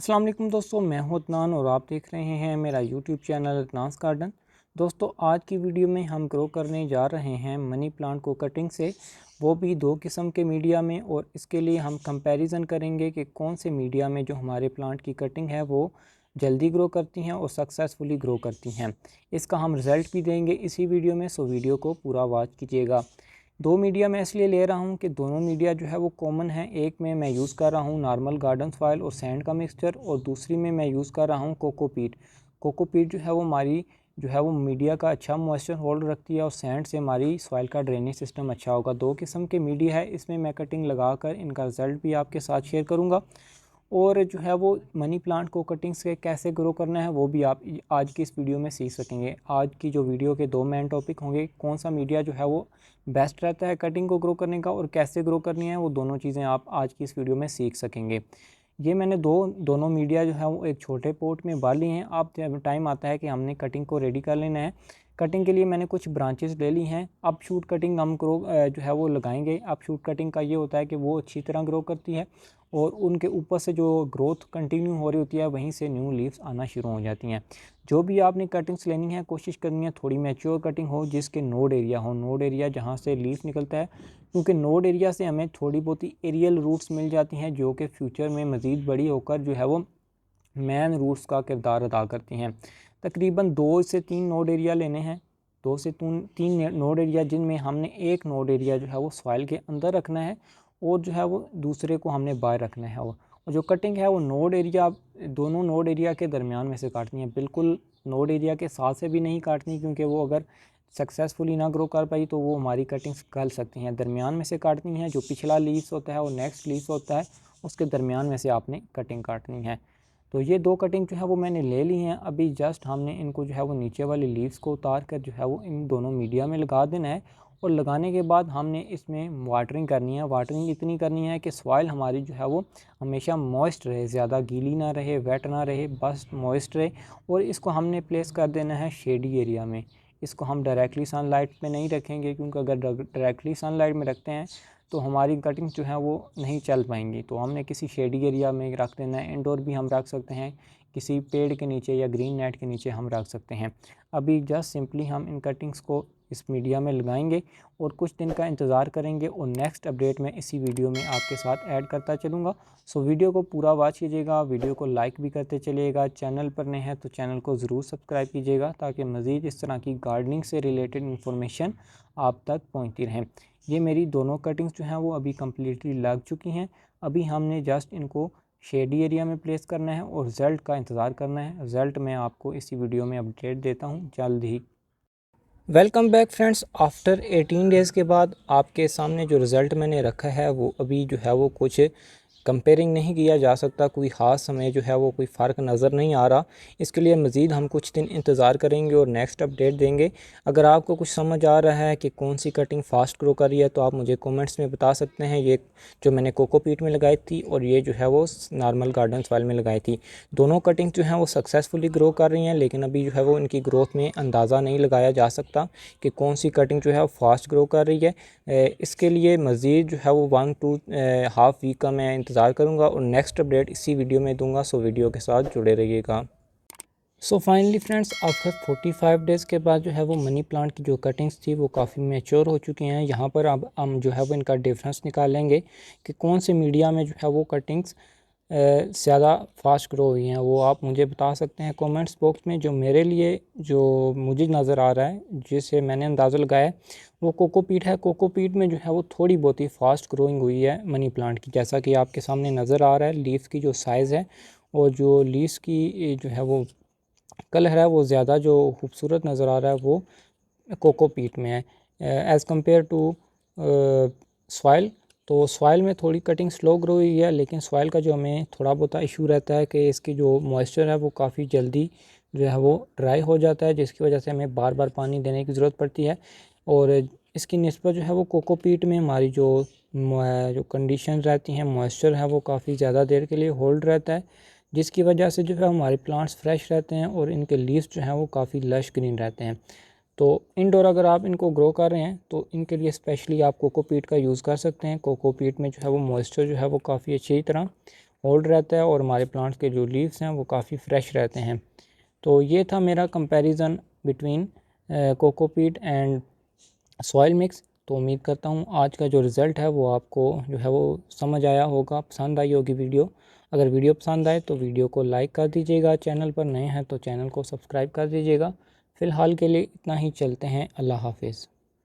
अस्सलाम वालेकुम दोस्तों, मैं हूं अदनान और आप देख रहे हैं मेरा यूट्यूब चैनल अदनान्स गार्डन। दोस्तों, आज की वीडियो में हम ग्रो करने जा रहे हैं मनी प्लांट को कटिंग से, वो भी दो किस्म के मीडिया में। और इसके लिए हम कंपैरिजन करेंगे कि कौन से मीडिया में जो हमारे प्लांट की कटिंग है वो जल्दी ग्रो करती हैं और सक्सेसफुली ग्रो करती हैं। इसका हम रिज़ल्ट भी देंगे इसी वीडियो में, सो वीडियो को पूरा वॉच कीजिएगा। दो मीडिया मैं इसलिए ले रहा हूँ कि दोनों मीडिया जो है वो कॉमन है। एक में मैं यूज़ कर रहा हूँ नॉर्मल गार्डन सॉइल और सैंड का मिक्सचर, और दूसरी में मैं यूज़ कर रहा हूँ कोकोपीट। कोकोपीट जो है वो हमारी जो है वो मीडिया का अच्छा मॉइस्चर होल्ड रखती है और सैंड से हमारी सॉइल का ड्रेनेज सिस्टम अच्छा होगा। दो किस्म के मीडिया है, इसमें मैं कटिंग लगाकर इनका रिज़ल्ट भी आपके साथ शेयर करूँगा। और जो है वो मनी प्लांट को कटिंग से कैसे ग्रो करना है वो भी आप आज की इस वीडियो में सीख सकेंगे। आज की जो वीडियो के दो मेन टॉपिक होंगे, कौन सा मीडिया जो है वो बेस्ट रहता है कटिंग को ग्रो करने का और कैसे ग्रो करनी है, वो दोनों चीज़ें आप आज की इस वीडियो में सीख सकेंगे। ये मैंने दोनों मीडिया जो है वो एक छोटे पोट में डाल लिए हैं। अब टाइम आता है कि हमने कटिंग को रेडी कर लेना है। कटिंग के लिए मैंने कुछ ब्रांचेस ले ली हैं। अब शूट कटिंग हम ग्रो जो है वो लगाएंगे। अब शूट कटिंग का ये होता है कि वो अच्छी तरह ग्रो करती है और उनके ऊपर से जो ग्रोथ कंटिन्यू हो रही होती है वहीं से न्यू लीव्स आना शुरू हो जाती हैं। जो भी आपने कटिंग्स लेनी है, कोशिश करनी है थोड़ी मैच्योर कटिंग हो जिसके नोड एरिया हो, नोड एरिया जहाँ से लीफ निकलता है, क्योंकि नोड एरिया से हमें थोड़ी बहुत ही एरियल रूट्स मिल जाती हैं जो कि फ्यूचर में मज़ीद बड़ी होकर जो है वो मैन रूट्स का किरदार अदा करती हैं। तकरीबन 2 से 3 नोड एरिया लेने हैं। 2 से 3 नोड एरिया, जिनमें हमने एक नोड एरिया जो है वो सॉइल के अंदर रखना है और जो है वो दूसरे को हमने बाहर रखना है। और जो कटिंग है वो नोड एरिया, दोनों नोड एरिया के दरमियान में से काटनी है। बिल्कुल नोड एरिया के साथ से भी नहीं काटनी, क्योंकि वो अगर सक्सेसफुली ना ग्रो कर पाई तो वो हमारी कटिंग्स गल सकती हैं। दरमियान में से काटनी है। जो पिछला लीव्स होता है और नेक्स्ट लीव्स होता है उसके दरमियान में से आपने कटिंग काटनी है। तो ये दो कटिंग जो है वो मैंने ले ली हैं। अभी जस्ट हमने इनको जो है वो नीचे वाली लीव्स को उतार कर जो है वो इन दोनों मीडिया में लगा देना है। और लगाने के बाद हमने इसमें वाटरिंग करनी है। वाटरिंग इतनी करनी है कि सॉइल हमारी जो है वो हमेशा मॉइस्ट रहे, ज़्यादा गीली ना रहे, वेट ना रहे, बस मॉइस्ट रहे। और इसको हमने प्लेस कर देना है शेडी एरिया में। इसको हम डायरेक्टली सनलाइट में नहीं रखेंगे, क्योंकि अगर डायरेक्टली सनलाइट में रखते हैं तो हमारी कटिंग जो है वो नहीं चल पाएंगी। तो हमने किसी शेडी एरिया में रख देना है। इंडोर भी हम रख सकते हैं, किसी पेड़ के नीचे या ग्रीन नेट के नीचे हम रख सकते हैं। अभी जस्ट सिंपली हम इन कटिंग्स को इस मीडिया में लगाएंगे और कुछ दिन का इंतज़ार करेंगे और नेक्स्ट अपडेट मैं इसी वीडियो में आपके साथ ऐड करता चलूँगा। सो वीडियो को पूरा वॉच कीजिएगा, वीडियो को लाइक भी करते चलिएगा। चैनल पर नए हैं तो चैनल को ज़रूर सब्सक्राइब कीजिएगा, ताकि मज़ीद इस तरह की गार्डनिंग से रिलेटेड इन्फॉर्मेशन आप तक पहुँचती रहें। ये मेरी दोनों कटिंग्स जो हैं वो अभी कम्प्लीटली लग चुकी हैं। अभी हमने जस्ट इनको शेडी एरिया में प्लेस करना है और रिज़ल्ट का इंतज़ार करना है। रिज़ल्ट मैं आपको इसी वीडियो में अपडेट देता हूँ जल्द ही। Welcome back friends, after 18 days के बाद आपके सामने जो रिज़ल्ट मैंने रखा है वो अभी जो है वो कुछ कंपेयरिंग नहीं किया जा सकता। कोई ख़ास हमें जो है वो कोई फ़र्क नज़र नहीं आ रहा। इसके लिए मज़ीद हम कुछ दिन इंतज़ार करेंगे और नेक्स्ट अपडेट देंगे। अगर आपको कुछ समझ आ रहा है कि कौन सी कटिंग फ़ास्ट ग्रो कर रही है तो आप मुझे कमेंट्स में बता सकते हैं। ये जो मैंने कोकोपीट में लगाई थी और ये जो है वो नॉर्मल गार्डन सॉइल में लगाई थी, दोनों कटिंग जो हैं वो सक्सेसफुली ग्रो कर रही हैं। लेकिन अभी जो है वो इनकी ग्रोथ में अंदाज़ा नहीं लगाया जा सकता कि कौन सी कटिंग जो है वो फास्ट ग्रो कर रही है। इसके लिए मज़ीद जो है वो 1 to हाफ़ वीक का मैं इंतज़ार करूँगा और नेक्स्ट अपडेट इसी वीडियो में दूंगा। सो वीडियो के साथ जुड़े रहिएगा। So finally friends, after 45 days के बाद जो है वो मनी प्लांट की जो कटिंग्स थी वो काफ़ी मैच्योर हो चुकी हैं। यहाँ पर अब हम जो है वो इनका डिफरेंस निकालेंगे कि कौन से मीडिया में जो है वो कटिंग्स ज़्यादा फास्ट ग्रो हुई हैं। वो आप मुझे बता सकते हैं कमेंट्स बॉक्स में। जो मेरे लिए जो मुझे नज़र आ रहा है, जिसे मैंने अंदाज़ा लगाया है, वो कोकोपीट है। कोकोपीट में जो है वो थोड़ी बहुत ही फास्ट ग्रोइंग हुई है मनी प्लांट की, जैसा कि आपके सामने नज़र आ रहा है। लीफ की जो साइज़ है और जो लीव्स की जो है वो कलर है वो ज़्यादा जो खूबसूरत नज़र आ रहा है वो कोकोपीट में है एज़ कम्पेयर टू सॉइल। तो सॉइल में थोड़ी कटिंग स्लो ग्रो हुई है, लेकिन सॉइल का जो हमें थोड़ा बहुत इशू रहता है कि इसकी जो मॉइस्चर है वो काफ़ी जल्दी जो है वो ड्राई हो जाता है, जिसकी वजह से हमें बार बार पानी देने की ज़रूरत पड़ती है। और इसकी निस्बत जो है वो कोकोपीट में हमारी जो कंडीशन रहती हैं, मॉइस्चर है वो काफ़ी ज़्यादा देर के लिए होल्ड रहता है, जिसकी वजह से जो है हमारे प्लांट्स फ्रेश रहते हैं और इनके लीव्स जो हैं वो काफ़ी लश ग्रीन रहते हैं। तो इंडोर अगर आप इनको ग्रो कर रहे हैं तो इनके लिए स्पेशली आप कोकोपीट का यूज़ कर सकते हैं। कोकोपीट में जो है वो मॉइस्चर जो है वो काफ़ी अच्छी तरह होल्ड रहता है और हमारे प्लांट्स के जो लीव्स हैं वो काफ़ी फ्रेश रहते हैं। तो ये था मेरा comparison between cocopeat and soil mix. तो उम्मीद करता हूँ आज का जो रिज़ल्ट है वो आपको जो है वो समझ आया होगा, पसंद आई होगी वीडियो। अगर वीडियो पसंद आए तो वीडियो को लाइक कर दीजिएगा, चैनल पर नए हैं तो चैनल को सब्सक्राइब कर दीजिएगा। फ़िलहाल के लिए इतना ही, चलते हैं, अल्लाह हाफिज़।